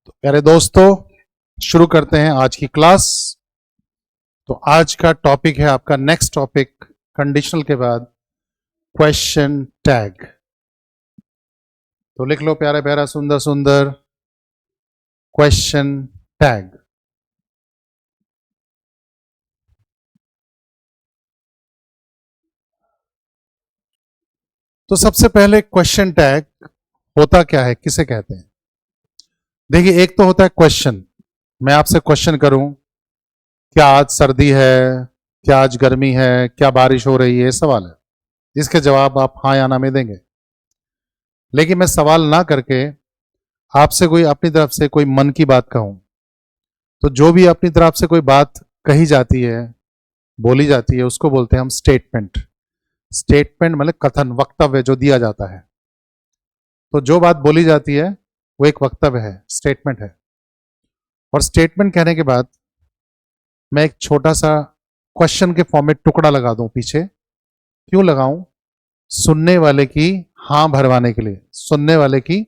तो प्यारे दोस्तों, शुरू करते हैं आज की क्लास। तो आज का टॉपिक है आपका नेक्स्ट टॉपिक, कंडीशनल के बाद क्वेश्चन टैग। तो लिख लो प्यारा प्यारा सुंदर सुंदर क्वेश्चन टैग। तो सबसे पहले क्वेश्चन टैग होता क्या है, किसे कहते हैं? देखिए, एक तो होता है क्वेश्चन। मैं आपसे क्वेश्चन करूं, क्या आज सर्दी है, क्या आज गर्मी है, क्या बारिश हो रही है, सवाल है। इसके जवाब आप हाँ या ना में देंगे। लेकिन मैं सवाल ना करके आपसे कोई अपनी तरफ से कोई मन की बात कहूं, तो जो भी अपनी तरफ से कोई बात कही जाती है, बोली जाती है, उसको बोलते हैं हम स्टेटमेंट। स्टेटमेंट मतलब कथन, वक्तव्य जो दिया जाता है। तो जो बात बोली जाती है वो एक वक्तव्य है, स्टेटमेंट है। और स्टेटमेंट कहने के बाद मैं एक छोटा सा क्वेश्चन के फॉर्म में टुकड़ा लगा दूं पीछे। क्यों लगाऊं? सुनने वाले की हाँ भरवाने के लिए, सुनने वाले की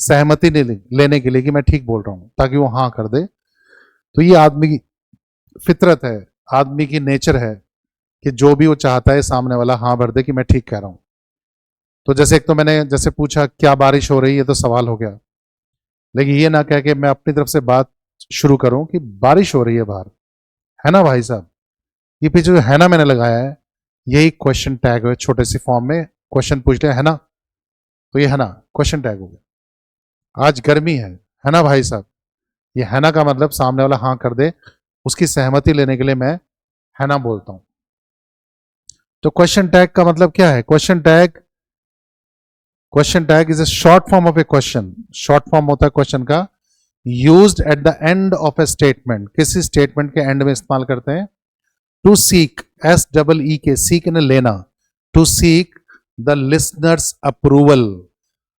सहमति लेने के लिए कि मैं ठीक बोल रहा हूं, ताकि वो हाँ कर दे। तो ये आदमी की फितरत है, आदमी की नेचर है कि जो भी वो चाहता है सामने वाला हाँ भर दे कि मैं ठीक कह रहा हूं। तो जैसे एक तो मैंने जैसे पूछा क्या बारिश हो रही है, तो सवाल हो गया। लेकिन ये ना कह के मैं अपनी तरफ से बात शुरू करूं कि बारिश हो रही है बाहर, है ना भाई साहब। ये पीछे जो है ना मैंने लगाया है, यही क्वेश्चन टैग है। छोटे से फॉर्म में क्वेश्चन पूछ रहे हैं, है ना, तो ये है ना क्वेश्चन टैग हो गया। आज गर्मी है ना भाई साहब। ये है ना का मतलब सामने वाला हाँ कर दे, उसकी सहमति लेने के लिए मैं है ना बोलता हूं। तो क्वेश्चन टैग का मतलब क्या है? Question tag is a short form of a question. Short form होता है क्वेश्चन का, used at the end of a statement. किसी स्टेटमेंट के एंड में इस्तेमाल करते हैं। To seek, S double E K, seek ने लेना, to seek the listener's approval.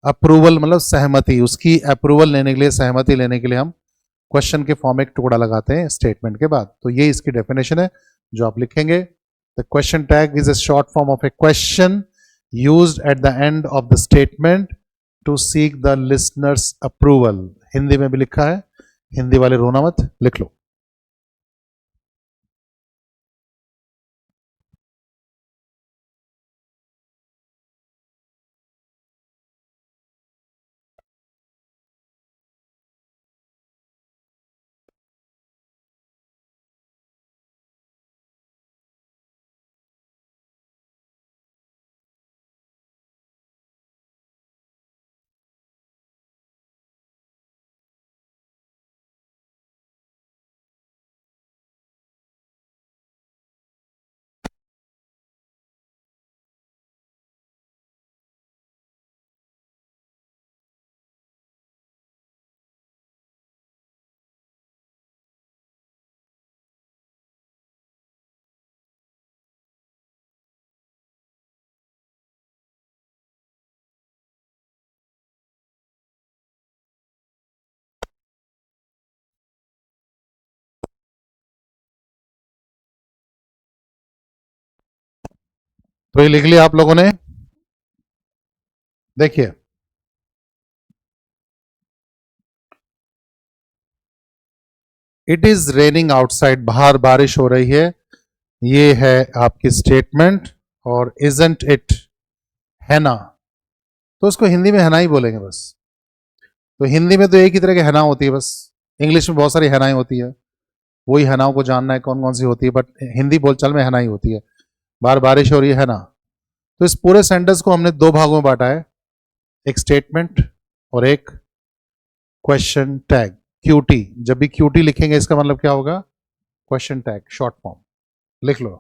Approval मतलब सहमति, उसकी अप्रूवल लेने के लिए, सहमति लेने के लिए हम क्वेश्चन के फॉर्म में एक टुकड़ा लगाते हैं स्टेटमेंट के बाद। तो ये इसकी डेफिनेशन है जो आप लिखेंगे। The question tag is a short form of a question used at the end of the statement to seek the listener's approval. Hindi में भी लिखा है, हिंदी वाले रोना मत, लिख लो। तो ये लिख लिया आप लोगों ने? देखिए, इट इज रेनिंग आउटसाइड, बाहर बारिश हो रही है, ये है आपकी स्टेटमेंट। और इजंट इट, है ना, तो उसको हिंदी में है ना ही बोलेंगे बस। तो हिंदी में तो एक ही तरह की है ना होती है बस। इंग्लिश में बहुत सारी है नाएं होती है, वही है नाओं को जानना है कौन कौन सी होती है, बट हिंदी बोलचाल में है ना ही होती है। बाहर बारिश हो रही है ना। तो इस पूरे सेंटेंस को हमने दो भागों में बांटा है, एक स्टेटमेंट और एक क्वेश्चन टैग। क्यूटी, जब भी क्यूटी लिखेंगे इसका मतलब क्या होगा? Question tag, short form. लिख लो।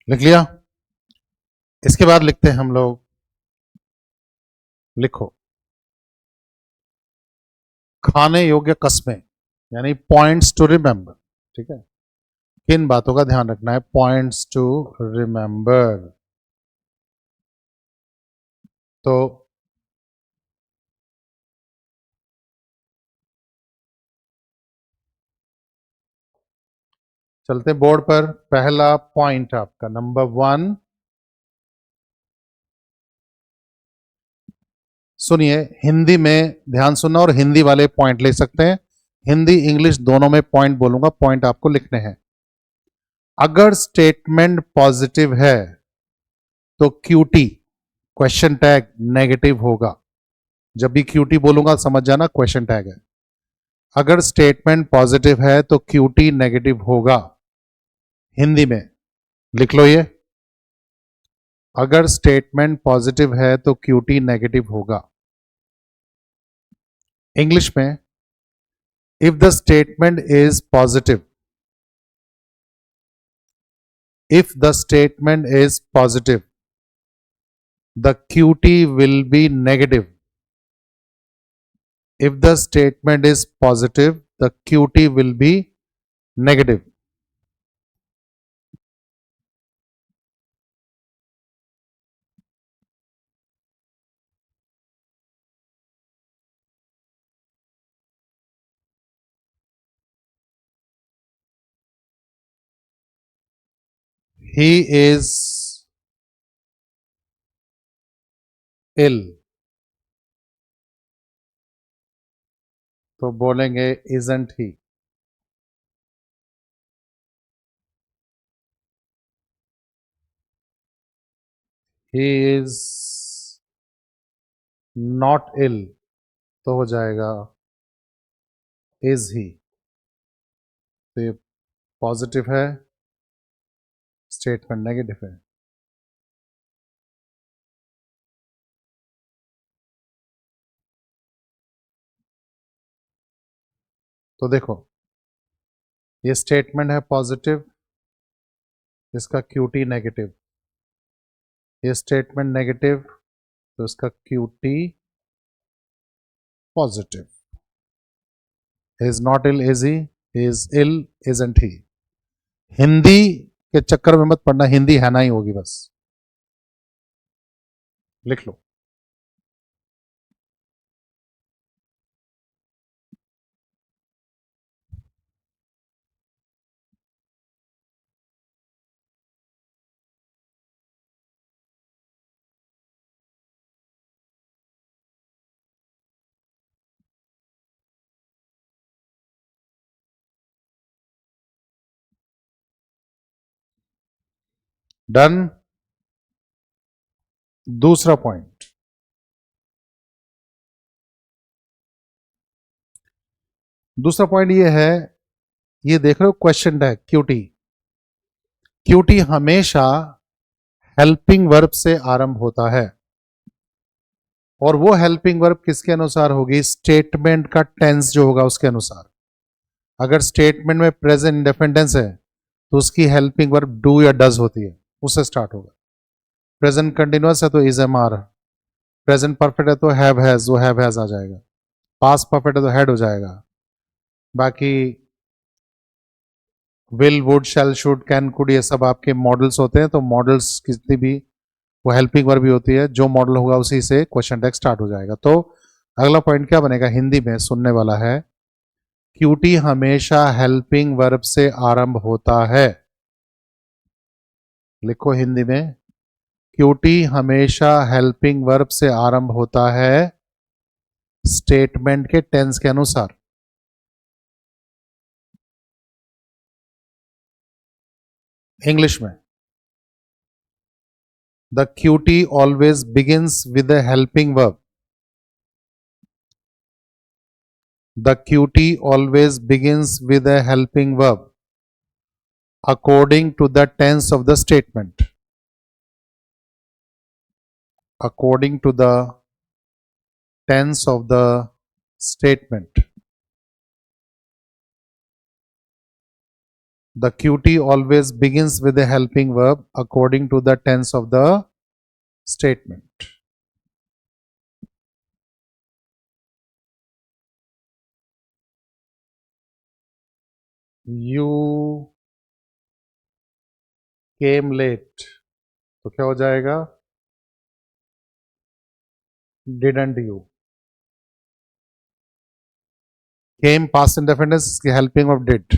लिख लिया? इसके बाद लिखते हैं हम लोग, लिखो खाने योग्य कस्में, यानी पॉइंट्स टू रिमेंबर। ठीक है, किन बातों का ध्यान रखना है? Points to remember. तो चलते बोर्ड पर। पहला पॉइंट आपका नंबर 1, सुनिए, हिंदी में ध्यान सुनना और हिंदी वाले पॉइंट ले सकते हैं। हिंदी इंग्लिश दोनों में पॉइंट बोलूंगा, पॉइंट आपको लिखने हैं। अगर स्टेटमेंट पॉजिटिव है तो क्यूटी क्वेश्चन टैग नेगेटिव होगा। जब भी क्यूटी बोलूंगा समझ जाना क्वेश्चन टैग है। अगर स्टेटमेंट पॉजिटिव है तो क्यूटी नेगेटिव होगा। हिंदी में लिख लो ये, अगर स्टेटमेंट पॉजिटिव है तो क्यूटी नेगेटिव होगा। इंग्लिश में, if the statement is positive, if the statement is positive, the QT will be negative. If the statement is positive, the QT will be negative. He is ill, तो बोलेंगे isn't he. He is not ill, तो हो जाएगा is he. तो ये positive है, statement negative है। तो देखो, ये स्टेटमेंट है पॉजिटिव, इसका क्यूटी नेगेटिव। ये स्टेटमेंट नेगेटिव, तो इसका QT positive. Is not ill is he, is ill isn't he. Hindi के चक्कर में मत पड़ना, हिंदी है ना ही होगी बस, लिख लो। डन। दूसरा पॉइंट, दूसरा पॉइंट ये है, ये देख रहे हो क्वेश्चन टैग क्यूटी। क्यूटी हमेशा हेल्पिंग वर्ब से आरंभ होता है, और वो हेल्पिंग वर्ब किसके अनुसार होगी? स्टेटमेंट का टेंस जो होगा उसके अनुसार। अगर स्टेटमेंट में प्रेजेंट इंडेफिनिट टेंस है तो उसकी हेल्पिंग वर्ब डू या डज होती है, उससे स्टार्ट होगा। प्रेजेंट कंटिन्यूअस है तो is am are, present perfect है तो हैव हैज, वो हैव हैज आ जाएगा। पास्ट परफेक्ट है तो हैड हो जाएगा। बाकी will would shall should can could ये सब आपके मॉडल्स होते हैं, तो मॉडल्स कितनी भी वो हेल्पिंग वर्ब भी होती है, जो मॉडल होगा उसी से क्वेश्चन टैग स्टार्ट हो जाएगा। तो अगला पॉइंट क्या बनेगा हिंदी में सुनने वाला है, क्यूटी हमेशा हेल्पिंग वर्ब से आरंभ होता है। लिखो हिंदी में, क्यूटी हमेशा हेल्पिंग वर्ब से आरंभ होता है स्टेटमेंट के टेंस के अनुसार। इंग्लिश में, the QT always begins with a helping verb. The QT always begins with a helping verb according to the tense of the statement. According to the tense of the statement. The QT always begins with a helping verb according to the tense of the statement. You came late, तो क्या हो जाएगा? Didn't you. Came past indefinite की helping of did,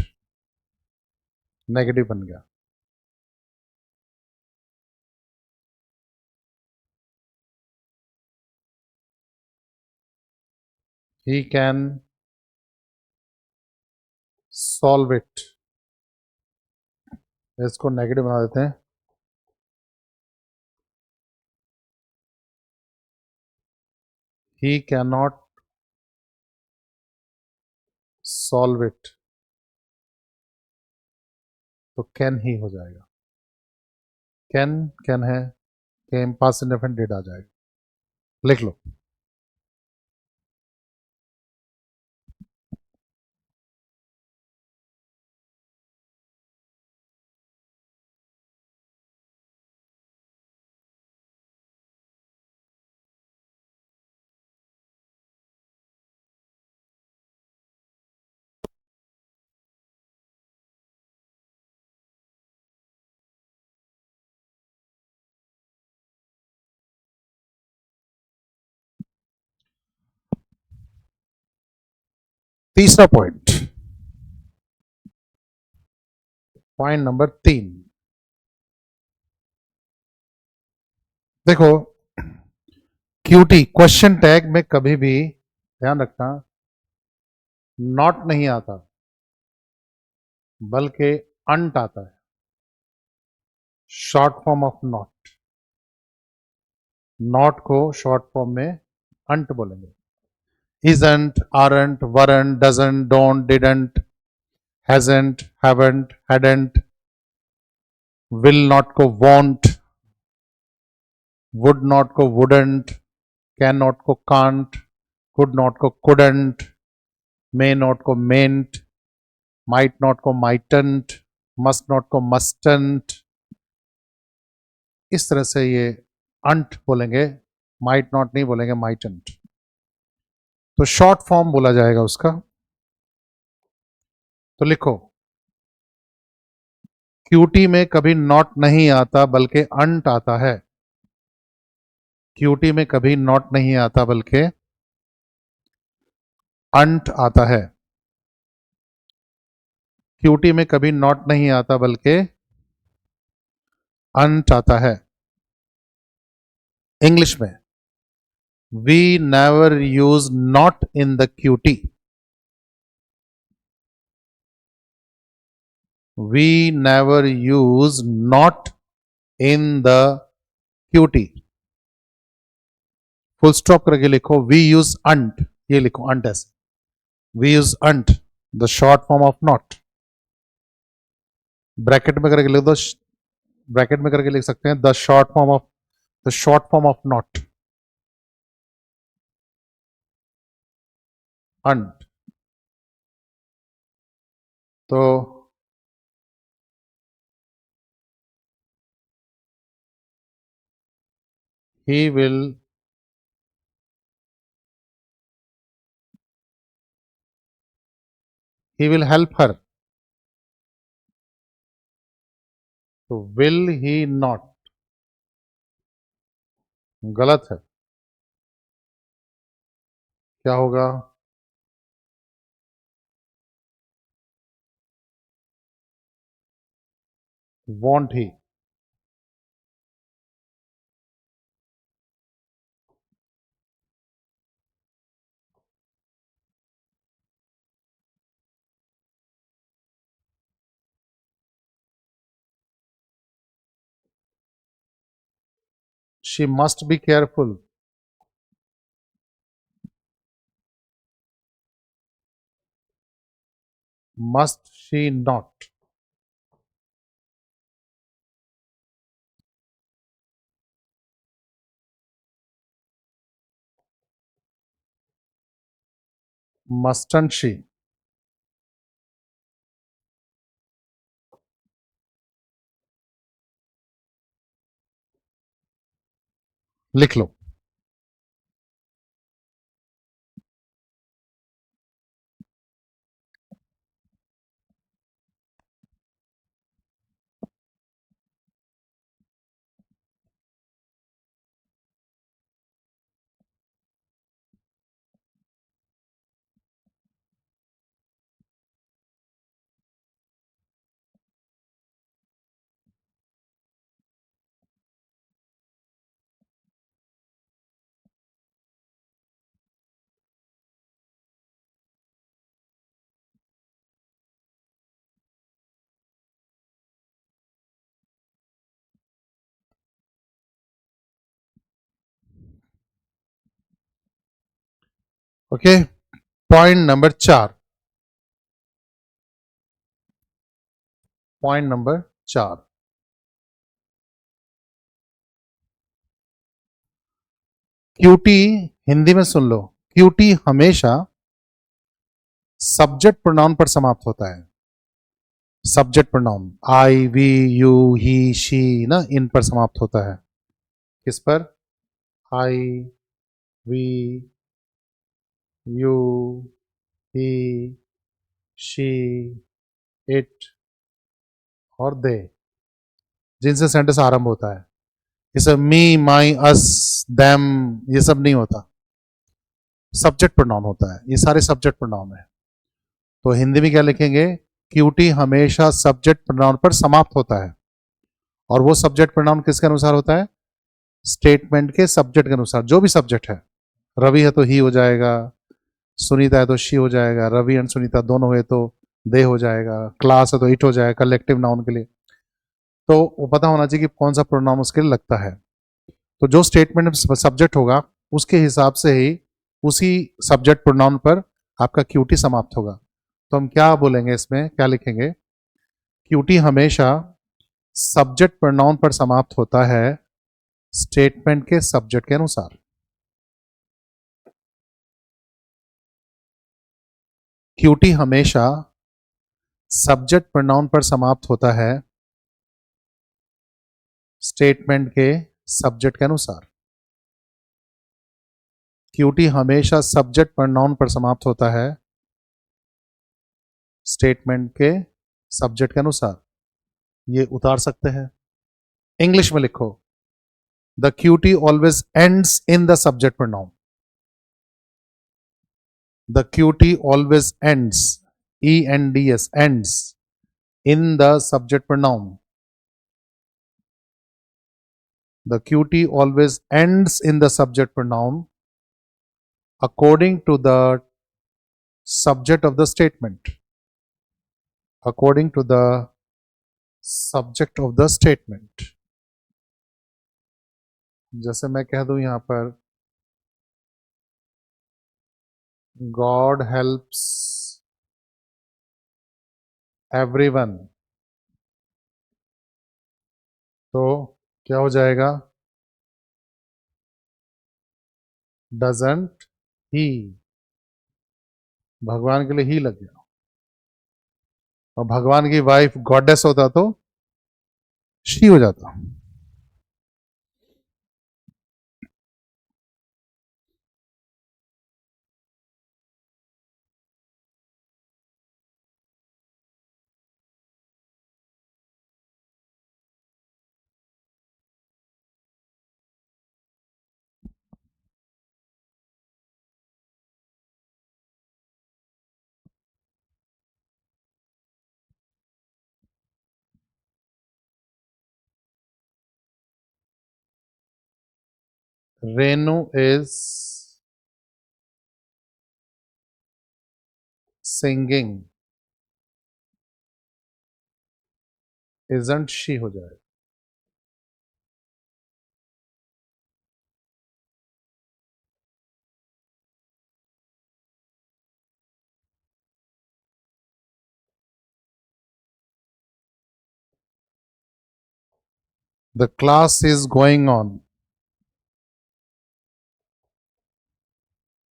negative बन गया। He can solve it, इसको negative बना देते हैं। He can not solve it, तो कैन ही हो जाएगा। कैन कैन है, केम पास्ट इंडेफिनिट डिड आ जाएगा। लिख लो। तीसरा पॉइंट, पॉइंट नंबर 3। देखो, क्यूटी क्वेश्चन टैग में कभी भी ध्यान रखना, नॉट नहीं आता बल्कि अंट आता है, short form of not. Not को शॉर्ट फॉर्म में अंट बोलेंगे। isn't, aren't, weren't, doesn't, don't, didn't, hasn't, haven't, hadn't, will not को won't, would not को wouldn't, cannot को can't, could not को couldn't, may not को mayn't, might not को mightn't, must not को mustn't। इस तरह से ये अंट बोलेंगे, माइट नॉट नहीं बोलेंगे, माइटंट। तो शॉर्ट फॉर्म बोला जाएगा उसका। तो लिखो, क्यूटी में कभी नॉट नहीं आता बल्कि अंट आता है। क्यूटी में कभी नॉट नहीं आता बल्कि अंट आता है। क्यूटी में कभी नॉट नहीं आता बल्कि अंट आता है। इंग्लिश में, we never use not in the QT. We never use not in the QT. Full stop करके लिखो, वी यूज अंट, ये लिखो अंट ऐसे, we use n't, the short form of not. Bracket में करके लिख दो, ब्रैकेट में करके लिख सकते हैं, the short form of, the short form of not, n't. तो ही विल हेल्प हर। तो विल ही नॉट गलत है, क्या होगा? Won't he. She must be careful, must she not. Mustn't she. लिख लो। Okay, point number 4, point number 4, QT, Hindi में सुन लो, क्यूटी हमेशा सब्जेक्ट प्रोनाउन पर समाप्त होता है। Subject pronoun I, we, you, he, she ना, इन पर समाप्त होता है। किस पर? I, we, you, he, she, it और दे, जिनसे सेंटेंस आरंभ होता है। ये सब मी, माई, अस, देम, ये सब नहीं होता, सब्जेक्ट प्रोनाउन होता है। ये सारे सब्जेक्ट प्रोनाउन है। तो हिंदी में क्या लिखेंगे? क्यूटी हमेशा सब्जेक्ट प्रोनाउन पर समाप्त होता है। और वो सब्जेक्ट प्रोनाउन किसके अनुसार होता है? स्टेटमेंट के सब्जेक्ट के अनुसार। जो भी सब्जेक्ट है, रवि है तो ही हो जाएगा, सुनीता है तो शी हो जाएगा, रवि एंड सुनीता दोनों हुए तो दे हो जाएगा, क्लास है तो इट हो जाएगा, कलेक्टिव नाउन के लिए। तो वो पता होना चाहिए कि कौन सा प्रोनाउन उसके लिए लगता है। तो जो स्टेटमेंट में सब्जेक्ट होगा उसके हिसाब से ही उसी सब्जेक्ट प्रोनाउन पर आपका क्यूटी समाप्त होगा। तो हम क्या बोलेंगे इसमें, क्या लिखेंगे? क्यूटी हमेशा सब्जेक्ट प्रोनाउन पर समाप्त होता है स्टेटमेंट के सब्जेक्ट के अनुसार। क्यूटी हमेशा सब्जेक्ट प्रोनाउन पर समाप्त होता है स्टेटमेंट के सब्जेक्ट के अनुसार। क्यूटी हमेशा सब्जेक्ट प्रोनाउन पर समाप्त होता है स्टेटमेंट के सब्जेक्ट के अनुसार। ये उतार सकते हैं, इंग्लिश में लिखो, the QT always ends in the subject pronoun. The QT always ends, ENDS, ends in the subject pronoun. The QT always ends in the subject pronoun according to the subject of the statement. According to the subject of the statement. जैसे मैं कह दूं यहां पर, God helps everyone, तो क्या हो जाएगा? Doesn't he, भगवान के लिए ही लग गया। और भगवान की वाइफ गॉडेस होता तो शी हो जाता। Renu is singing, isn't she हो जाएगा। The class is going on,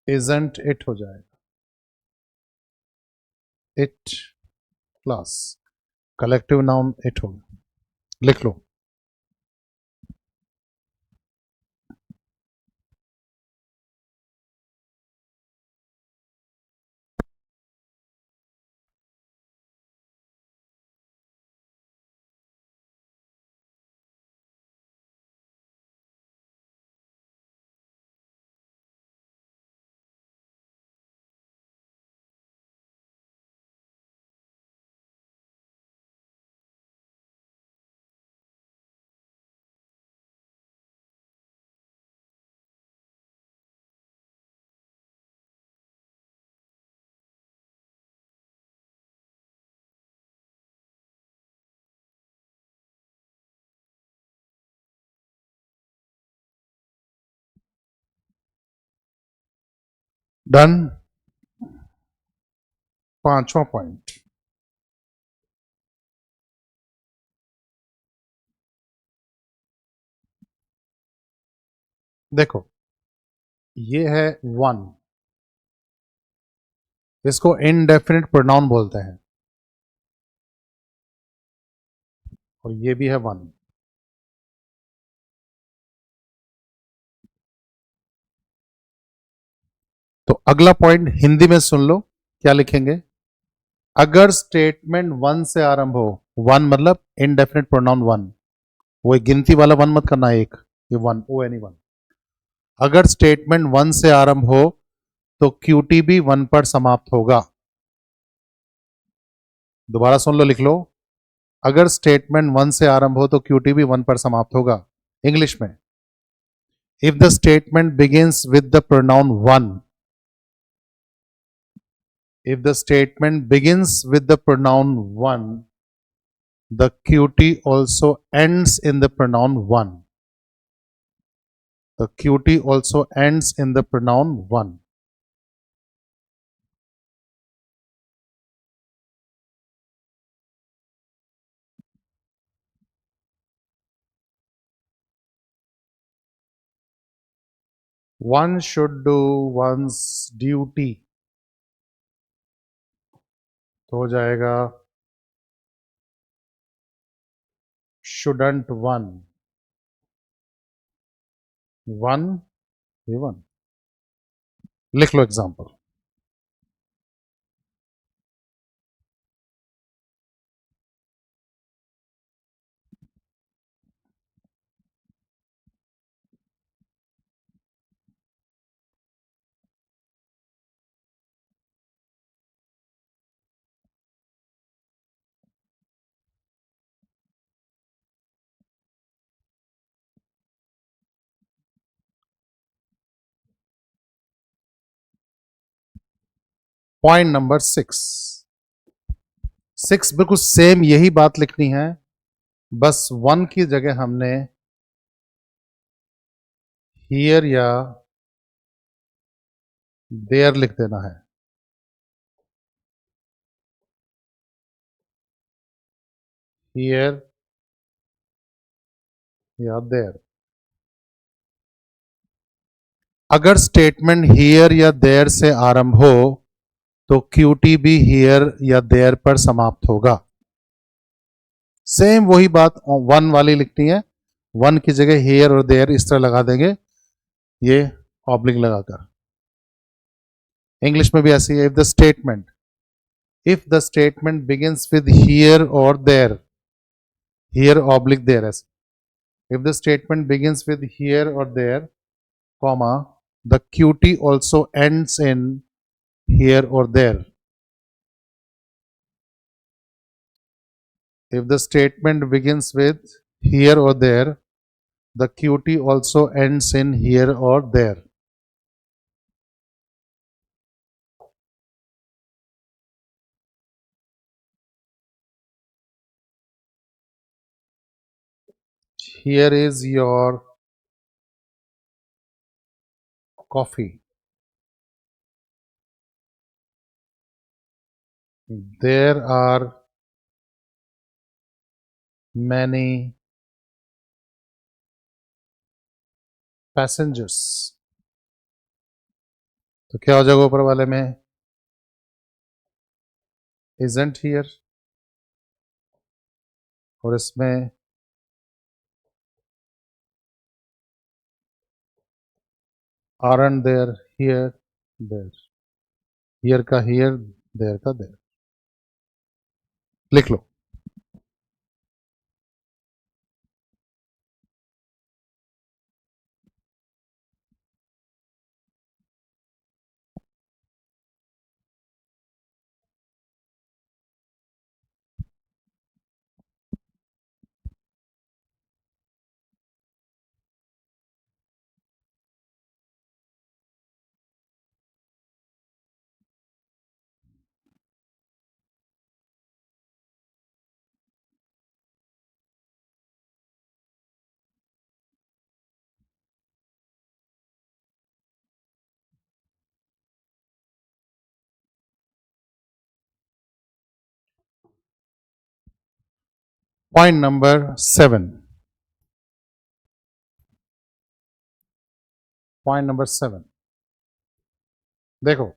isn't it हो जाएगा। It class, collective noun it होगा। लिख लो। डन। पांचवा पॉइंट, देखो ये है वन, इसको इनडेफिनिट प्रोनाउन बोलते हैं, और ये भी है वन। तो अगला पॉइंट हिंदी में सुन लो, क्या लिखेंगे? अगर स्टेटमेंट वन से आरंभ हो, वन मतलब इनडेफिनिट प्रोनाउन वन, वो एक गिनती वाला वन मत करना, एक ये वन, ओ एनी वन। अगर स्टेटमेंट वन से आरंभ हो तो क्यूटी भी वन पर समाप्त होगा। दोबारा सुन लो, लिख लो। अगर स्टेटमेंट वन से आरंभ हो तो क्यूटी भी वन पर समाप्त होगा। इंग्लिश में, if the statement begins with the pronoun one, if the statement begins with the pronoun one, the qt also ends in the pronoun one. The qt also ends in the pronoun one. One should do one's duty, तो हो जाएगा shouldn't one, one, ये one। लिख लो example. Point number six, six बिल्कुल same यही बात लिखनी है, बस वन की जगह हमने हियर या देयर लिख देना है। हियर या देयर। अगर स्टेटमेंट हियर या देयर से आरंभ हो तो क्यूटी भी हियर या देयर पर समाप्त होगा। सेम वही बात वन वाली लिखनी है, वन की जगह हियर और देयर इस तरह लगा देंगे, ये ऑब्लिक लगाकर। इंग्लिश में भी ऐसी है, if the statement begins with here और देयर, हियर ऑब्लिक देयर, ऐसे। If the statement begins with here और there, comma, the QT also ends in here और there. If the statement begins with here or there, the QT also ends in here or there. Here is your coffee. There are many passengers. तो क्या हो जाएगा ऊपर वाले में? Isn't here, और इसमें aren't there, here, there. Here का here, there का there। लिख लो। पॉइंट नंबर 7, पॉइंट नंबर 7 देखो,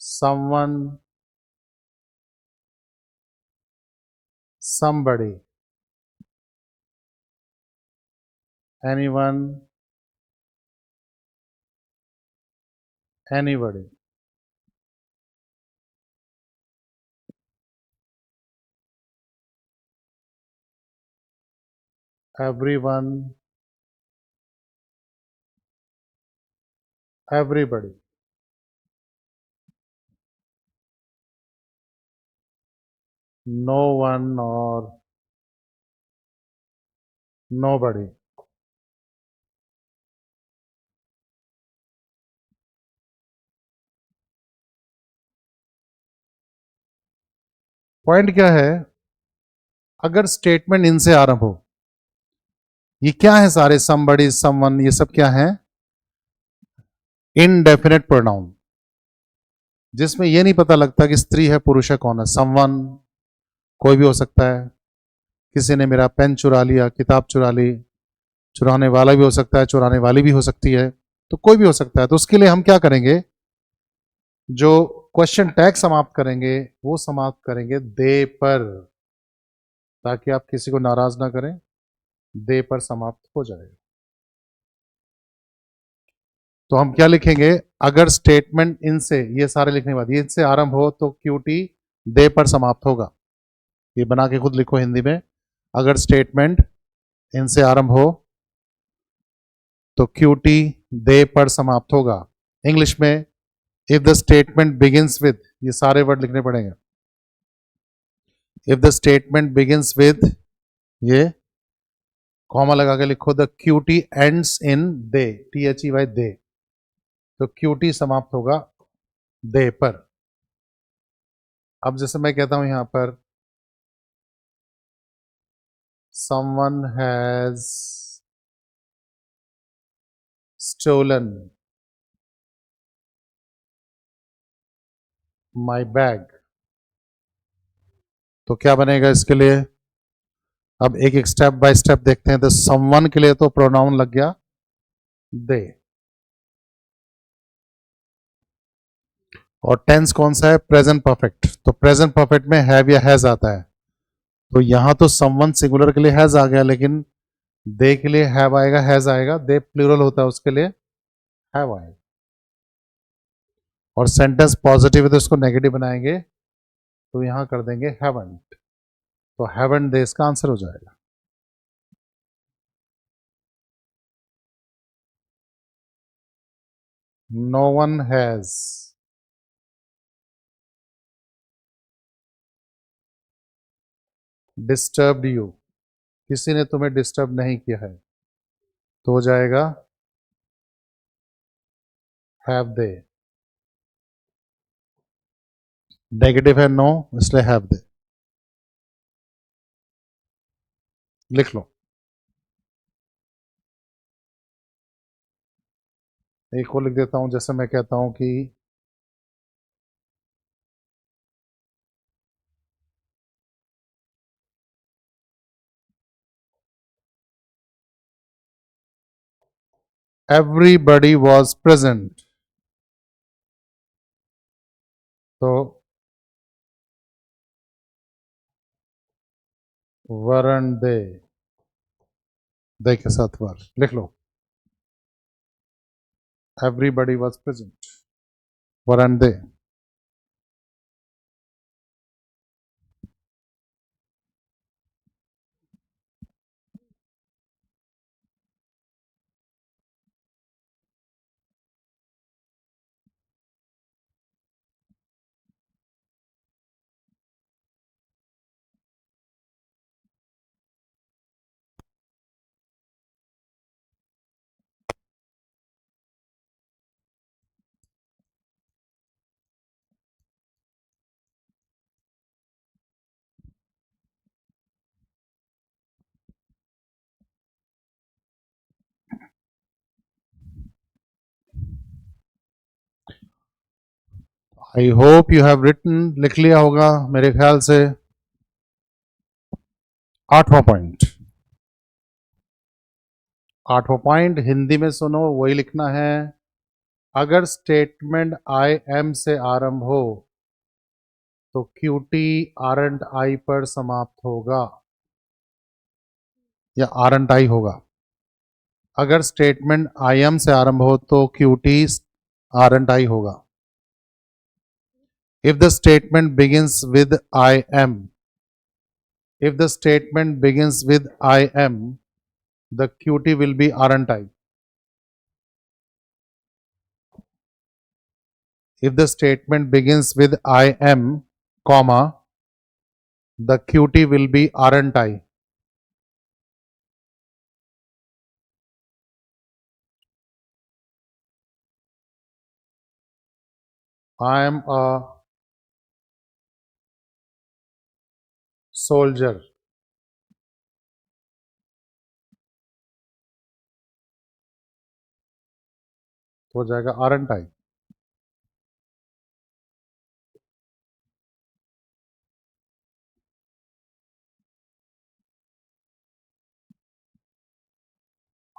someone, somebody, anyone, anybody. Everyone, everybody. No one or nobody. Point क्या है, अगर स्टेटमेंट इनसे आरंभ हो, ये क्या है सारे, somebody, someone, ये सब क्या है, इनडेफिनेट प्रोनाउन, जिसमें ये नहीं पता लगता कि स्त्री है पुरुष है कौन है। someone कोई भी हो सकता है, किसी ने मेरा पेन चुरा लिया, किताब चुरा ली, चुराने वाला भी हो सकता है, चुराने वाली भी हो सकती है, तो कोई भी हो सकता है। तो उसके लिए हम क्या करेंगे, जो क्वेश्चन टैग समाप्त करेंगे वो समाप्त करेंगे दे पर, ताकि आप किसी को नाराज ना करें, दे पर समाप्त हो जाएगा। तो हम क्या लिखेंगे, अगर स्टेटमेंट इनसे, ये सारे लिखने के बाद ये इनसे आरंभ हो तो क्यूटी दे पर समाप्त होगा। ये बना के खुद लिखो हिंदी में, अगर स्टेटमेंट इनसे आरंभ हो तो क्यूटी दे पर समाप्त होगा। इंग्लिश में, if the statement begins with, ये सारे वर्ड लिखने पड़ेंगे। If the statement begins with, ये कॉमा लगा के लिखो, the QT ends in they, THEY they, तो क्यूटी समाप्त होगा दे पर। अब जैसे मैं कहता हूं यहां पर, someone has stolen my bag, तो क्या बनेगा इसके लिए, अब एक एक स्टेप बाय स्टेप देखते हैं। तो someone के लिए तो प्रोनाउन लग गया दे, और टेंस कौन सा है, प्रेजेंट परफेक्ट, तो प्रेजेंट परफेक्ट में हैव या हैज आता है। तो यहां तो someone सिंगुलर के लिए हैज आ गया, लेकिन दे के लिए हैव आएगा, हैज आएगा, दे प्लूरल होता है उसके लिए हैव आएगा। और सेंटेंस पॉजिटिव है तो इसको नेगेटिव बनाएंगे, तो यहां कर देंगे हैवंट, तो हैवंट दे इसका आंसर हो जाएगा। No one has disturbed you, किसी ने तुम्हें डिस्टर्ब नहीं किया है, तो हो जाएगा हैव दे। नेगेटिव है नो, इसलिए हैव दे, लिख लो। एक और लिख देता हूं, जैसे मैं कहता हूं कि एवरीबडी वॉज प्रेजेंट, तो वरण दे के साथ वर लिख लो, everybody was present, weren't they. I hope you have written, लिख लिया होगा मेरे ख्याल से। 8वां पॉइंट, 8वां पॉइंट हिंदी में सुनो, वही लिखना है। अगर स्टेटमेंट आई एम से आरंभ हो तो क्यूटी आरंट आई पर समाप्त होगा या आरंट आई होगा। अगर स्टेटमेंट आई एम से आरंभ हो तो क्यूटी आरंट आई होगा। If the statement begins with I am, if the statement begins with I am, the QT will be aren't I. If the statement begins with I am, comma, the QT will be aren't I. I am a soldier. तो हो जाएगा aren't I.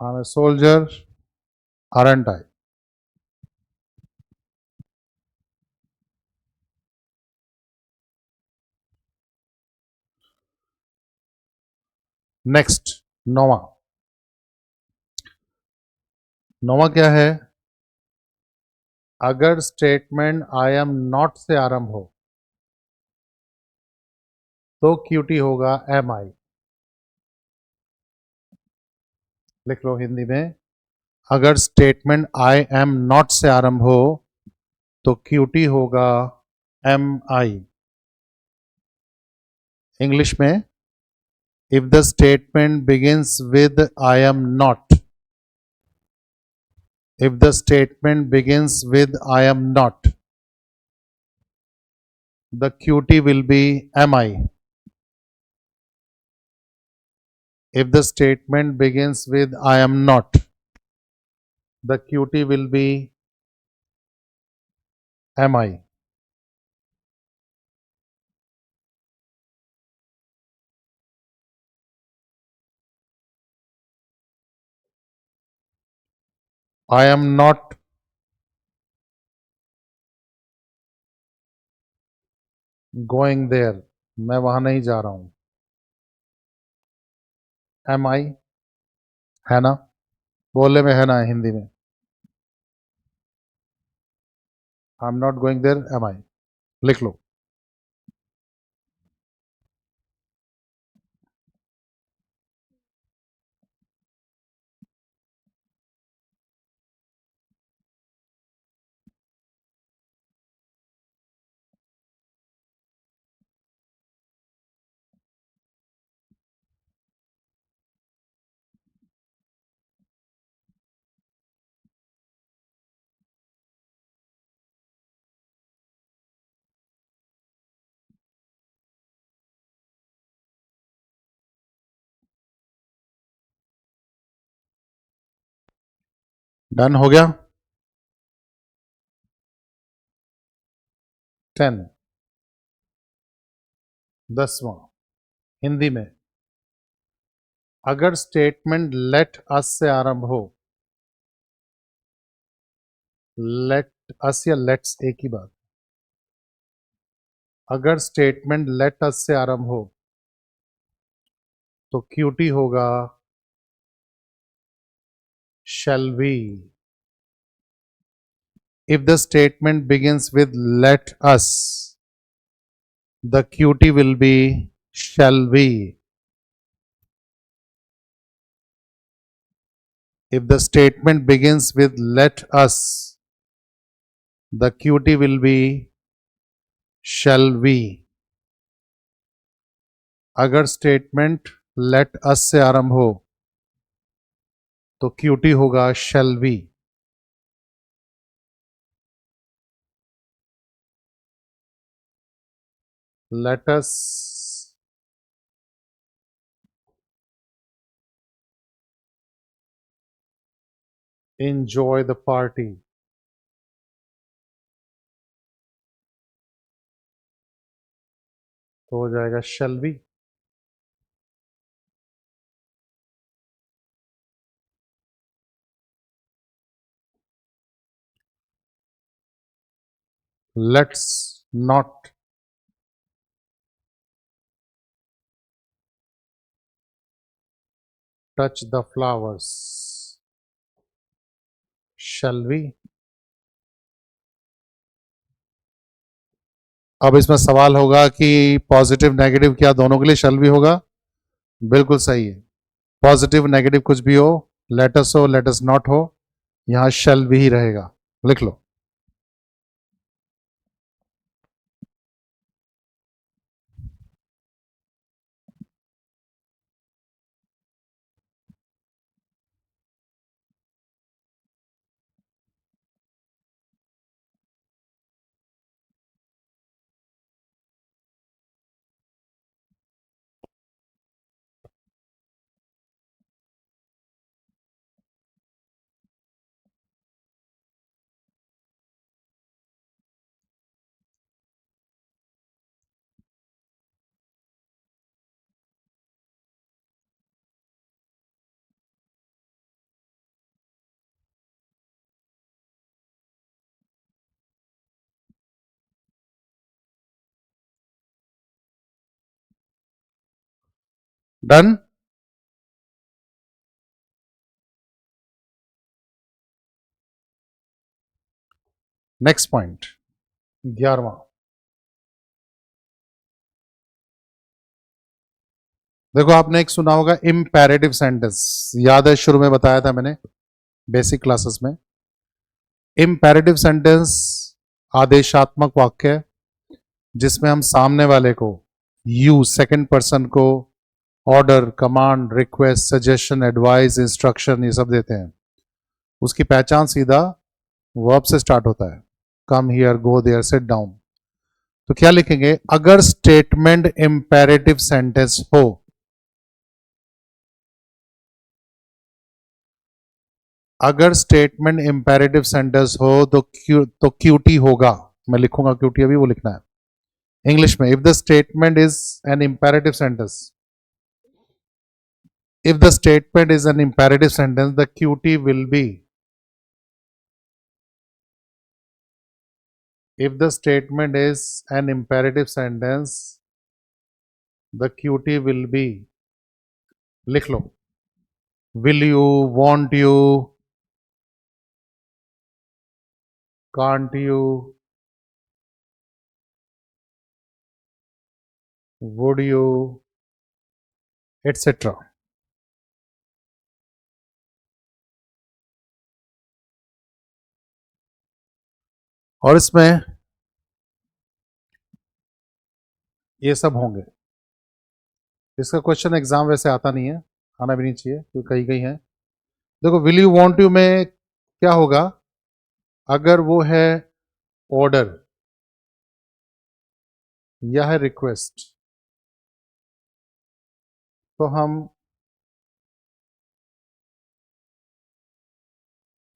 I'm a soldier, aren't I. Next, नौवा। नौवा क्या है? अगर statement I am not से आरंभ हो तो क्यूटी होगा एम आई। लिख लो हिंदी में, अगर स्टेटमेंट आई एम नॉट से आरंभ हो तो क्यूटी होगा एम आई। इंग्लिश में, if the statement begins with I am not, if the statement begins with I am not, the QT will be am I. If the statement begins with I am not, the QT will be am I. I am not going there, मैं वहां नहीं जा रहा हूं। am I, है ना? बोलने में है ना हिंदी में, I am not going there am I। लिख लो। डन हो गया। 10, 10वां हिंदी में, अगर स्टेटमेंट लेट अस से आरंभ हो, लेट अस या लेट्स एक ही बात, अगर स्टेटमेंट लेट अस से आरंभ हो तो क्यूटी होगा shall we. If the statement begins with let us, the QT will be shall we. If the statement begins with let us, the QT will be shall we. अगर statement let us से आरंभ हो तो cutie होगा shall we. Let us enjoy the party. तो हो जाएगा shall be. Let's not touch the flowers. Shall we? अब इसमें सवाल होगा कि पॉजिटिव नेगेटिव क्या दोनों के लिए शैल भी होगा? बिल्कुल सही है। पॉजिटिव नेगेटिव कुछ भी हो, लेटस हो लेटस नॉट हो, यहां शैल भी ही रहेगा। लिख लो। डन। नेक्स्ट पॉइंट 11वां। देखो आपने एक सुना होगा इम्पेरेटिव सेंटेंस, याद है शुरू में बताया था मैंने बेसिक क्लासेस में। इम्पेरेटिव सेंटेंस आदेशात्मक वाक्य है जिसमें हम सामने वाले को यू सेकंड पर्सन को order, command, request, suggestion, advice, instruction ये सब देते हैं। उसकी पहचान सीधा वर्ब से स्टार्ट होता है, come here, go there, sit down. तो क्या लिखेंगे? अगर स्टेटमेंट इंपेरेटिव सेंटेंस हो, अगर स्टेटमेंट इंपेरेटिव सेंटेंस हो तो क्यूटी होगा। मैं लिखूंगा क्यूटी, अभी वो लिखना है इंग्लिश में। If the statement is an imperative sentence, if the statement is an imperative sentence, the QT will be, if the statement is an imperative sentence, the QT will be, लिख लो, will you, want you, can't you, would you, etc. और इसमें ये सब होंगे। इसका question exam वैसे आता नहीं है, आना भी नहीं चाहिए क्योंकि कहीं कहीं है। देखो विल यू वांट यू में क्या होगा? अगर वो है ऑर्डर या है रिक्वेस्ट तो हम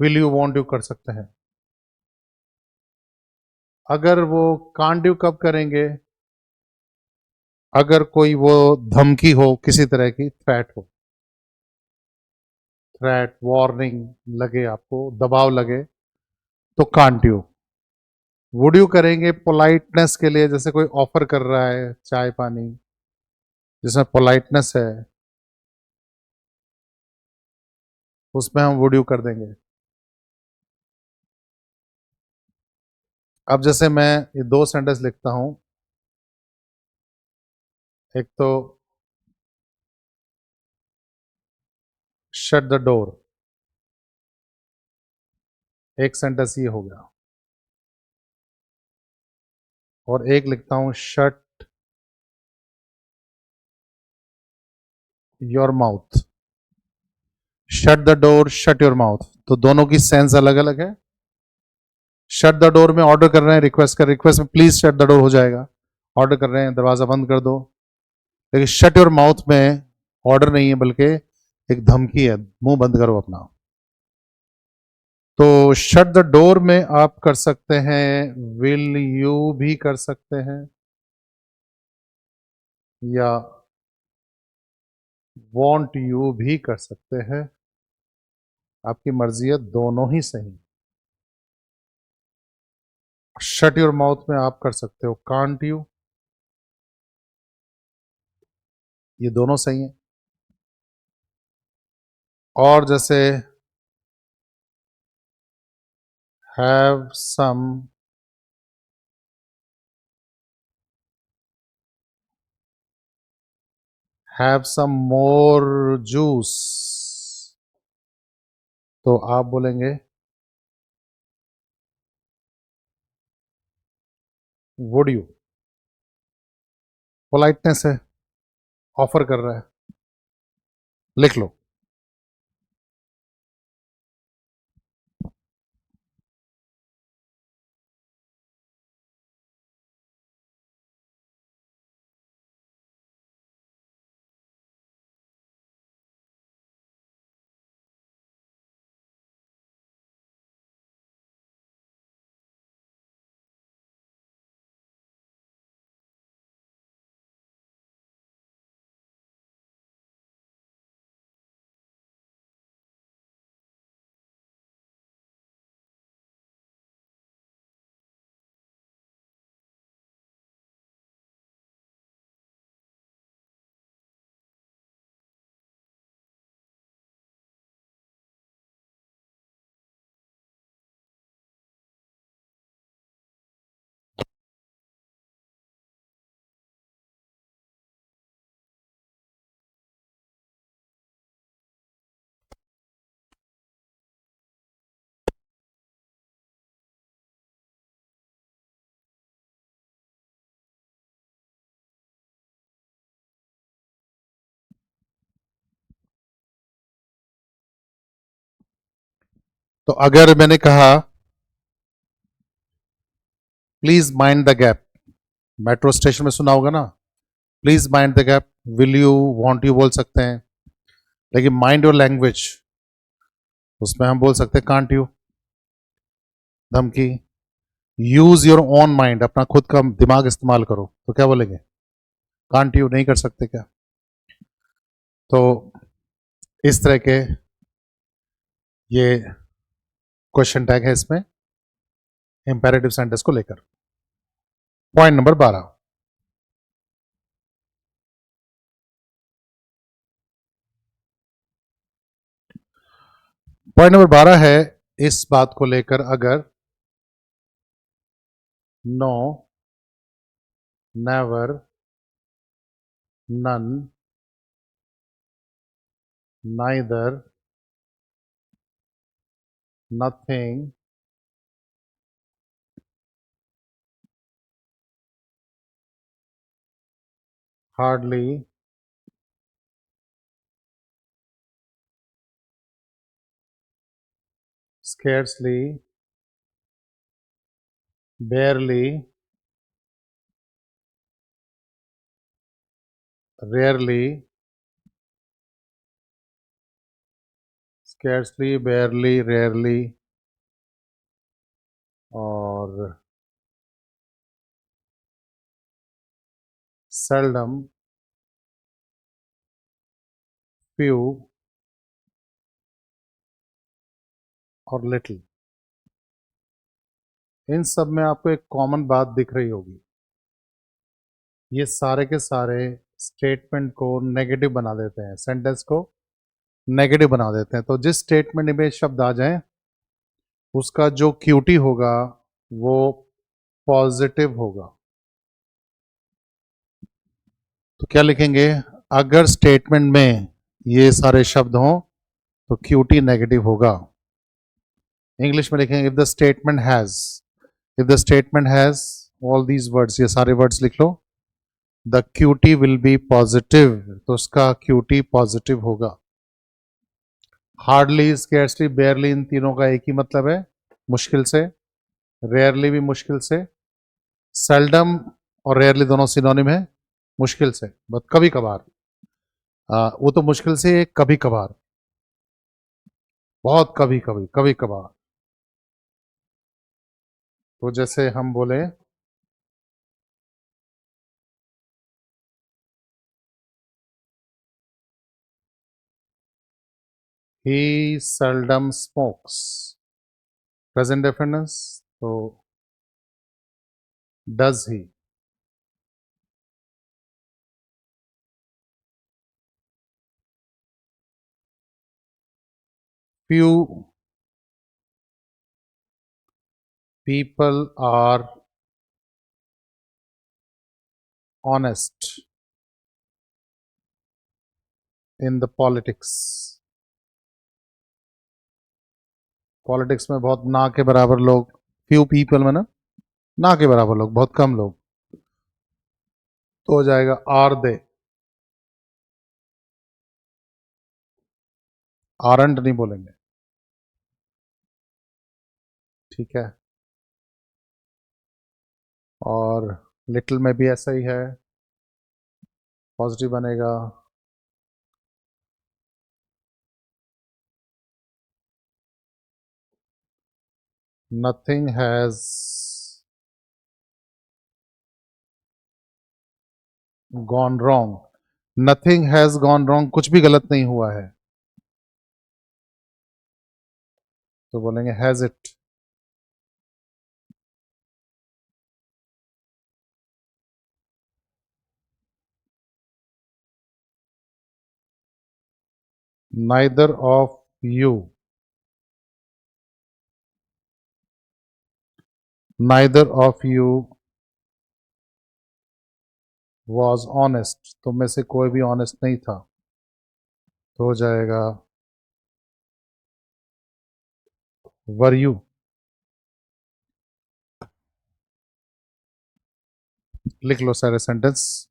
विल यू वांट यू कर सकते हैं। अगर वो कांट यू कब करेंगे? अगर कोई वो धमकी हो, किसी तरह की थ्रेट हो, थ्रेट वार्निंग लगे, आपको दबाव लगे, तो कांट यू। वुड यू करेंगे पोलाइटनेस के लिए, जैसे कोई ऑफर कर रहा है चाय पानी जिसमें पोलाइटनेस है, उसमें हम वुड यू कर देंगे। अब जैसे मैं ये दो सेंटेंस लिखता हूं, एक तो शट द डोर, एक सेंटेंस ये हो गया, और एक लिखता हूं shut your mouth. Shut the door, shut your mouth, तो दोनों की सेंस अलग अलग है। शट द डोर में ऑर्डर कर रहे हैं, रिक्वेस्ट कर, रिक्वेस्ट में प्लीज शट द डोर हो जाएगा, ऑर्डर कर रहे हैं दरवाजा बंद कर दो। लेकिन शट योर माउथ में ऑर्डर नहीं है बल्कि एक धमकी है, मुंह बंद करो अपना। तो शट द डोर में आप कर सकते हैं विल यू भी कर सकते हैं, या want you भी कर सकते हैं, आपकी मर्जी है, दोनों ही सही। शट योर माउथ में आप कर सकते हो कांट यू, ये दोनों सही हैं। और जैसे हैव सम मोर जूस, तो आप बोलेंगे वुड यू, पोलाइटनेस है, ऑफर कर रहा है, लिख लो। तो अगर मैंने कहा please mind the gap, metro station में सुना होगा ना, please mind the gap, will you, want you बोल सकते हैं, लेकिन माइंड योर लैंग्वेज उसमें हम बोल सकते हैं कांट यू, धमकी। यूज योर ओन माइंड, अपना खुद का दिमाग इस्तेमाल करो, तो क्या बोलेंगे, कांट यू, नहीं कर सकते क्या। तो इस तरह के ये क्वेश्चन टैग है इसमें इंपेरेटिव सेंटेंस को लेकर। पॉइंट नंबर 12, पॉइंट नंबर 12 है इस बात को लेकर, अगर no, never, none, neither, nothing, hardly, scarcely, barely, rarely, scarcely, barely, rarely, और seldom, few, और little। इन सब में आपको एक कॉमन बात दिख रही होगी, ये सारे के सारे स्टेटमेंट को नेगेटिव बना देते हैं, सेंटेंस को नेगेटिव बना देते हैं। तो जिस स्टेटमेंट में शब्द आ जाए उसका जो क्यूटी होगा वो पॉजिटिव होगा। तो क्या लिखेंगे, अगर स्टेटमेंट में ये सारे शब्द हों तो क्यूटी नेगेटिव होगा। इंग्लिश में लिखेंगे if the statement has all these words, ये सारे वर्ड्स लिख लो, the QT will be positive, तो उसका क्यूटी पॉजिटिव होगा। हार्डली, स्केर्सली, बेयरली, इन तीनों का एक ही मतलब है, मुश्किल से। रेयरली भी मुश्किल से। सेल्डम और रेयरली दोनों सिनोनिम है, मुश्किल से, बट कभी कभार। वो तो मुश्किल से कभी कभार, बहुत कभी कभी, कभी कभार। तो जैसे हम बोले he seldom smokes. प्रेजेंट डेफिनेंस तो does he. Few people are honest in the politics. Politics में बहुत ना के बराबर लोग, फ्यू पीपल में ना के बराबर लोग, बहुत कम लोग, तो हो जाएगा आर दे. आरंट नहीं बोलेंगे, ठीक है. और लिटिल में भी ऐसा ही है, पॉजिटिव बनेगा. Nothing has gone wrong. Nothing has gone wrong, कुछ भी गलत नहीं हुआ है, तो बोलेंगे has it. Neither of you, neither of you was honest, तुम में से कोई भी ऑनेस्ट नहीं था, तो हो जाएगा वर यू. लिख लो सारे सेंटेंस.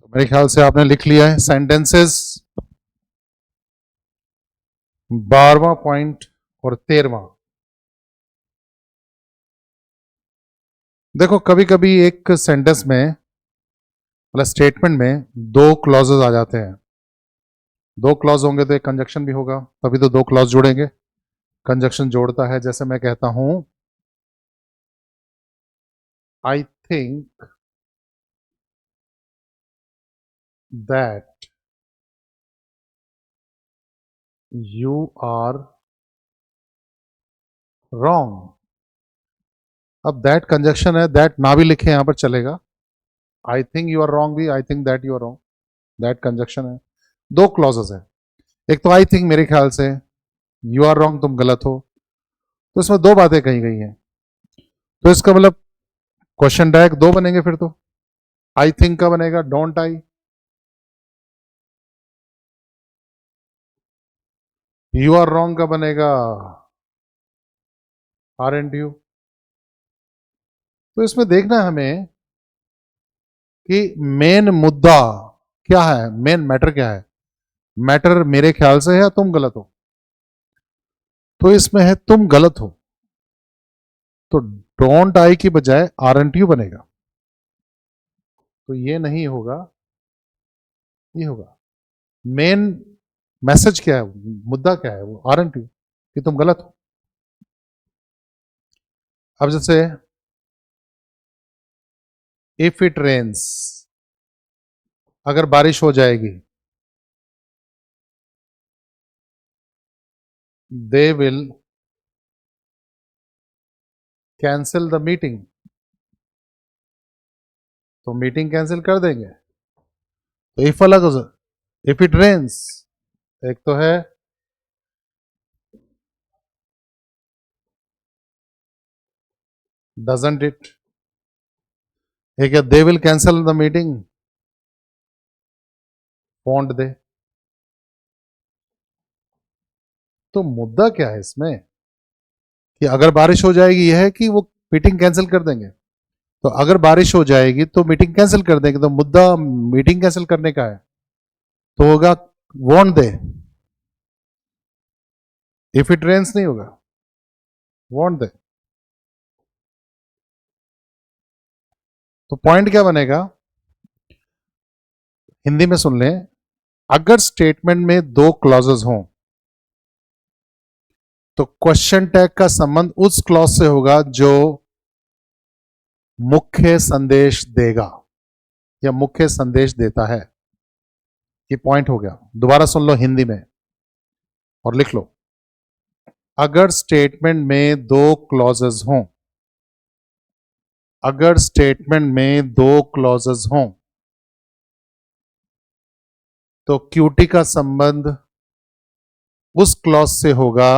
तो मेरे ख्याल से आपने लिख लिया है सेंटेंसेस. 12वां पॉइंट और 13वां. देखो कभी कभी एक सेंटेंस में मतलब स्टेटमेंट में दो क्लॉजेस आ जाते हैं. दो क्लॉज होंगे तो एक कंजक्शन भी होगा, तभी तो दो क्लॉज जुड़ेंगे. कंजक्शन जोड़ता है, जैसे मैं कहता हूं I think that you are wrong. अब दैट कंजक्शन है, दैट ना भी लिखे यहां पर चलेगा. I think you are wrong भी, I think that you are wrong, that conjunction है. दो क्लॉजेस है. एक तो आई थिंक मेरे ख्याल से, यू आर रॉन्ग तुम गलत हो, तो इसमें दो बातें कही गई हैं. तो इसका मतलब क्वेश्चन टैग दो बनेंगे फिर तो. आई थिंक का बनेगा don't I, you are wrong का बनेगा आर एंड यू। तो इसमें देखना है हमें कि मेन मुद्दा क्या है, मेन मैटर क्या है। मैटर मेरे ख्याल से है तुम गलत हो, तो इसमें है तुम गलत हो, तो डोंट आई की बजाय आर एंड यू बनेगा। तो ये नहीं होगा, ये होगा। मेन मैसेज क्या है, मुद्दा क्या है, वो आर एंड यू कि तुम गलत हो। अब जैसे इफ इट रेन्स, अगर बारिश हो जाएगी, they will cancel the meeting, तो मीटिंग कैंसिल कर देंगे। तो इफ अलग हो, इफ इट रेन्स एक तो है डजंट इट, एक है they will cancel the meeting, want they. तो मुद्दा क्या है इसमें कि अगर बारिश हो जाएगी, यह है कि वो मीटिंग कैंसिल कर देंगे। तो अगर बारिश हो जाएगी तो मीटिंग कैंसिल कर देंगे, तो मुद्दा मीटिंग कैंसिल करने का है, तो होगा won't they. If it rains नहीं होगा, वॉन्ट दे। तो पॉइंट क्या बनेगा, हिंदी में सुन लें। अगर स्टेटमेंट में दो क्लॉजेस हों तो क्वेश्चन टैग का संबंध उस क्लॉज से होगा जो मुख्य संदेश देगा या मुख्य संदेश देता है। ये पॉइंट हो गया। दोबारा सुन लो हिंदी में और लिख लो। अगर स्टेटमेंट में दो क्लॉजेस हों, अगर स्टेटमेंट में दो क्लॉजेस हों तो क्यूटी का संबंध उस क्लॉज से होगा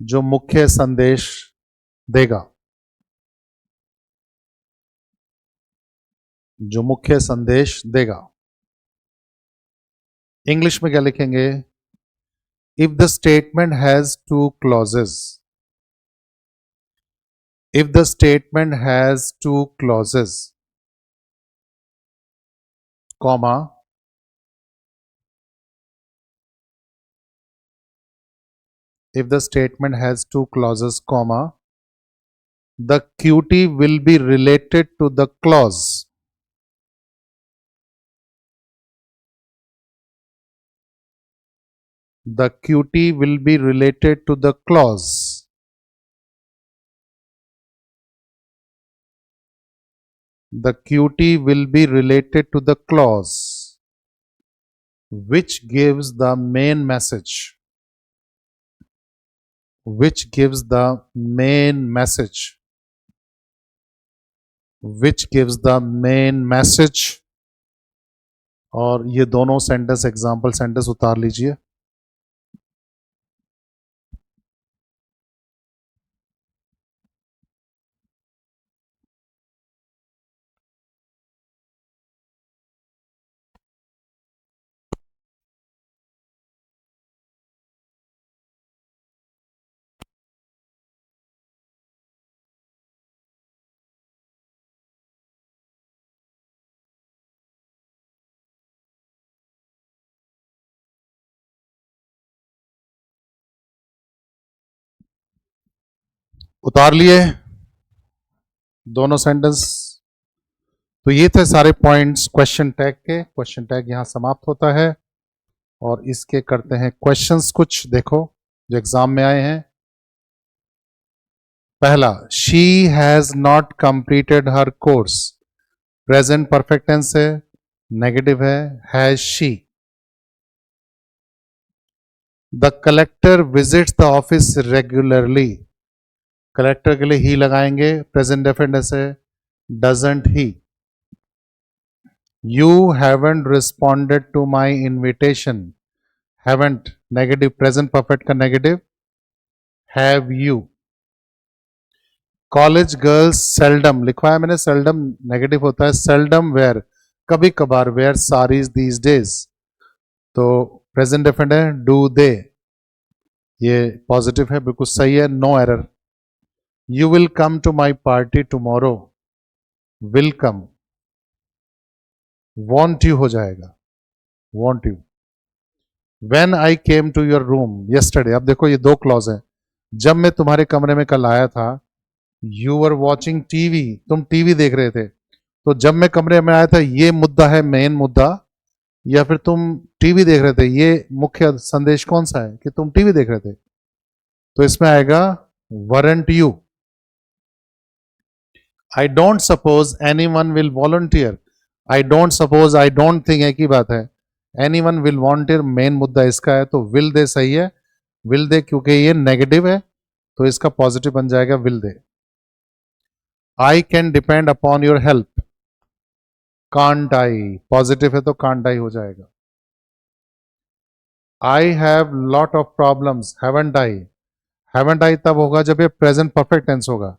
जो मुख्य संदेश देगा, जो मुख्य संदेश देगा। इंग्लिश में क्या लिखेंगे, if the statement has two clauses, if the statement has two clauses, comma, if the statement has two clauses, comma, the QT will be related to the clause, the QT will be related to the clause, the QT will be related to the clause which gives the main message, which gives the main message, which gives the main message। और ये दोनों sentence example sentence उतार लीजिए। उतार लिए दोनों sentence. तो ये थे सारे पॉइंट्स क्वेश्चन टैग के। क्वेश्चन टैग यहां समाप्त होता है और इसके करते हैं क्वेश्चंस कुछ, देखो जो एग्जाम में आए हैं। पहला, she has not completed her course, present perfect tense है, नेगेटिव है, has she. The collector visits the office regularly, collector के लिए ही लगाएंगे, प्रेजेंट डेफिनेट है, doesn't he. You haven't responded to my invitation, haven't negative, present perfect का negative, have you। College girls seldom लिखवाया मैंने, सेल्डम नेगेटिव होता है, सेल्डम वेयर कभी कभार, वेयर सारीज दीज डेज, तो प्रेजेंट डेफिनेट है, डू दे, ये पॉजिटिव है, बिल्कुल सही है, no error. You will come to my party tomorrow, will come, won't you हो जाएगा, won't you. When I came to your room yesterday, अब देखो ये दो क्लॉज है, जब मैं तुम्हारे कमरे में कल आया था, यू वर वॉचिंग टीवी, तुम टीवी देख रहे थे, तो जब मैं कमरे में आया था ये मुद्दा है मेन मुद्दा, या फिर तुम टीवी देख रहे थे, ये मुख्य संदेश कौन सा है कि तुम टीवी देख रहे थे, तो इसमें आएगा weren't you. I don't suppose any one will volunteer, I don't suppose I don't think एक ही बात है, any one will volunteer main मुद्दा इसका है, तो विल दे सही है, विल दे क्योंकि ये नेगेटिव है तो इसका पॉजिटिव बन जाएगा will they. I can depend upon your help, can't I, positive है तो कांट आई हो जाएगा। I have lot of problems, haven't I, haven't I तब होगा जब ये प्रेजेंट परफेक्ट टेंस होगा।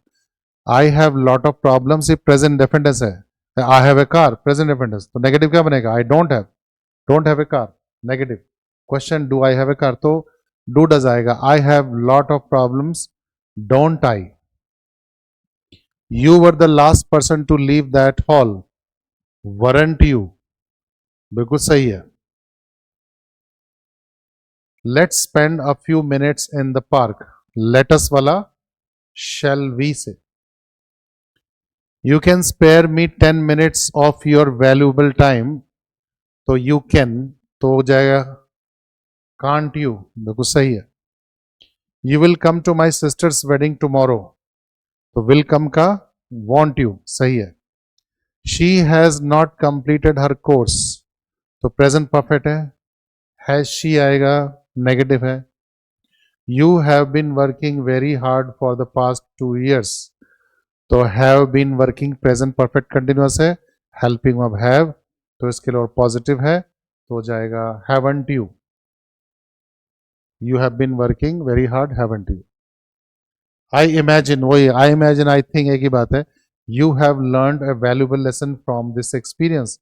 I have lot of problems ये प्रेजेंट डेफिनेट टेंस है। I have a car, present definite tense, तो नेगेटिव क्या बनेगा, I don't have a car, negative. Question do I have a car, तो do does आएगा, I have lot of problems, don't I. You were the last person to leave that hall, weren't you, बिल्कुल सही है। Let's spend a few minutes in the park, let's वाला shall we से। You can spare me 10 minutes of your valuable time, तो you can तो हो जाएगा can't you, बिल्कुल सही है। You will come to my sister's wedding tomorrow, तो विल कम का वॉन्ट यू सही है। She has not completed her course, तो प्रेजेंट परफेक्ट है, हैज शी आएगा, नेगेटिव है। You have been working very hard for the past 2 years, तो have been working present perfect continuous है, helping अब हैव, तो इसके लिए और पॉजिटिव है तो हो जाएगा haven't you. You have been working very hard, haven't you. I imagine, वही आई इमेजिन आई थिंक एक ही बात है। You have learn a valuable lesson from this experience,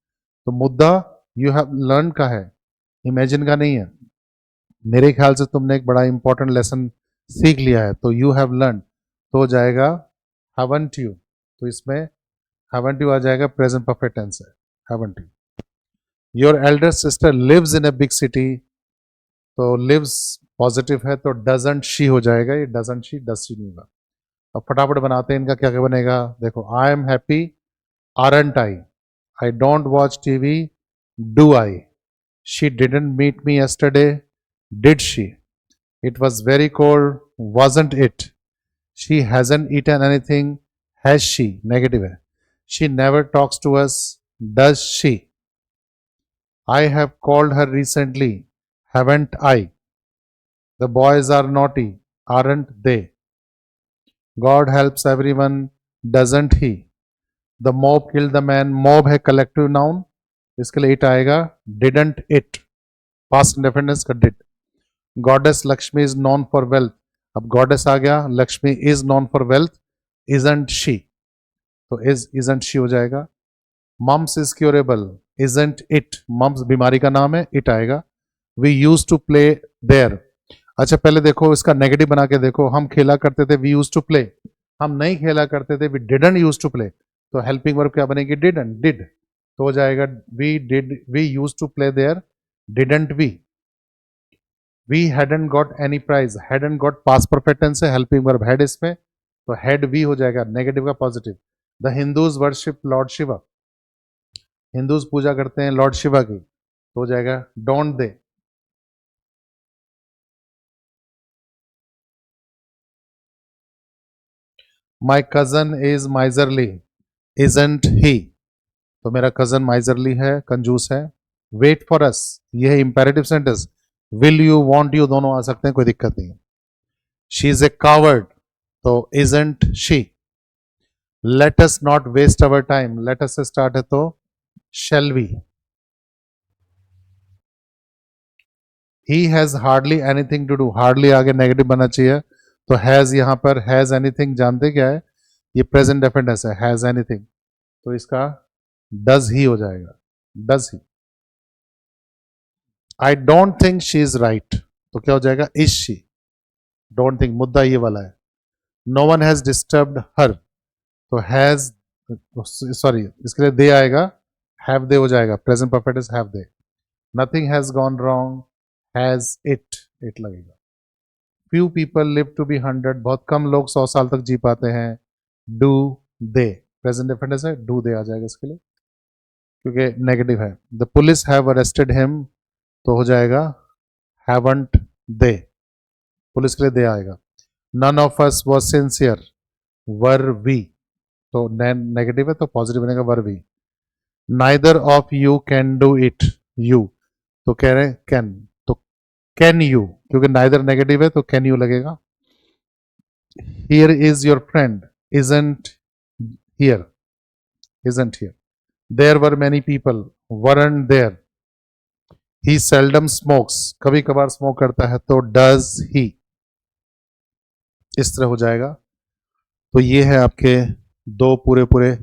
तो मुद्दा यू हैव लर्न का है, इमेजिन का नहीं है। मेरे ख्याल से तुमने एक बड़ा इंपॉर्टेंट लेसन सीख लिया है, तो यू हैव लर्न तो हो जाएगा हैवंट यू, तो इसमें हैवंट यू आ जाएगा, प्रेजेंट परफेक्ट टेंस है, haven't you. Your elder sister lives in a big city, तो लिव्स पॉजिटिव है तो डजंट शी हो जाएगा, ये डजंट शी डज शी नहीं होगा। अब फटाफट बनाते हैं इनका क्या क्या बनेगा, देखो I am happy, aren't I don't watch TV, do I, she didn't meet me yesterday, did she, it was very cold, wasn't it, she hasn't eaten anything, has she, negative है। she never talks to us, does she, I have called her recently, haven't I, the boys are naughty, aren't they, God helps everyone, doesn't he, the mob killed the man, mob है collective noun, इसके लिए it आएगा, didn't it, past indefinite का did। Goddess Lakshmi is known for wealth, अब goddess आ गया, Lakshmi is known for wealth, isn't she, तो isn't she हो जाएगा। Mumps is curable, isn't it, mumps बीमारी का नाम है, it आएगा। we used to play there, अच्छा पहले देखो इसका नेगेटिव बना के देखो, हम खेला करते थे, we used to play, हम नहीं खेला करते थे, we didn't used to play, तो हेल्पिंग वर्ब क्या बनेगी, didn't, did, तो हो जाएगा we used to play there, didn't we hadn't got any prize, hadn't got past perfect tense है, हेल्पिंग वर्ब had इसमें, तो had we हो जाएगा, नेगेटिव का positive. The Hindus worship lord Shiva, Hindus पूजा करते हैं लॉर्ड शिवा की, तो हो जाएगा don't they. My cousin is miserly, isn't he, तो मेरा कजन माइजरली है, कंजूस है। वेट फॉर अस, ये है imperative sentence, will you won't you दोनों आ सकते हैं, कोई दिक्कत नहीं। शी इज ए कावर्ड, तो isn't she. Let us not waste our time, let us से स्टार्ट है तो shall we। he has hardly anything to do, hardly आगे नेगेटिव बनना चाहिए, तो हैज यहां पर हैज एनीथिंग जानते क्या है, ये प्रेजेंट डेफिनेट है, हैज एनीथिंग, तो इसका डज ही हो जाएगा, does he. I don't think she is right, तो क्या हो जाएगा, इज शी। डोंट थिंक मुद्दा ये वाला है। नो वन हैज डिस्टर्ब्ड हर, तो हैज, सॉरी इसके लिए दे आएगा, हैव दे हो जाएगा, present perfect is have they. Nothing has gone wrong, has it, it लगेगा। Few people live to be 100, बहुत कम लोग 100 साल तक जी पाते हैं। डू दे, प्रेजेंट डिफरेंट है, डू दे आ जाएगा इसके लिए, क्योंकि नेगेटिव है। The police have arrested him, तो हो जाएगा हैवंट दे, पुलिस के लिए दे आएगा। None of us was sincere, were we, तो नेगेटिव है तो पॉजिटिव बनेगा were we. Neither of you can do it, you, तो कह रहे कैन, तो कैन यू, क्योंकि नाइदर नेगेटिव है तो कैन यू लगेगा। Here is your friend, isn't here, isn't here. There were many people, weren't there. He seldom smokes, कभी कभार स्मोक करता है, तो डज ही, इस तरह हो जाएगा। तो ये है आपके दो पूरे पूरे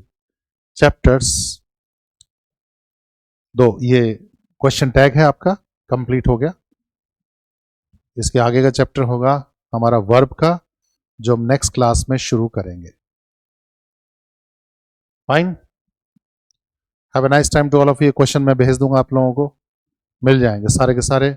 चैप्टर्स, दो ये क्वेश्चन टैग है आपका कंप्लीट हो गया। इसके आगे का चैप्टर होगा हमारा वर्ब का, जो हम नेक्स्ट क्लास में शुरू करेंगे। Fine, have a nice time to all of you. Question मैं भेज दूंगा आप लोगों को, मिल जाएंगे सारे के सारे।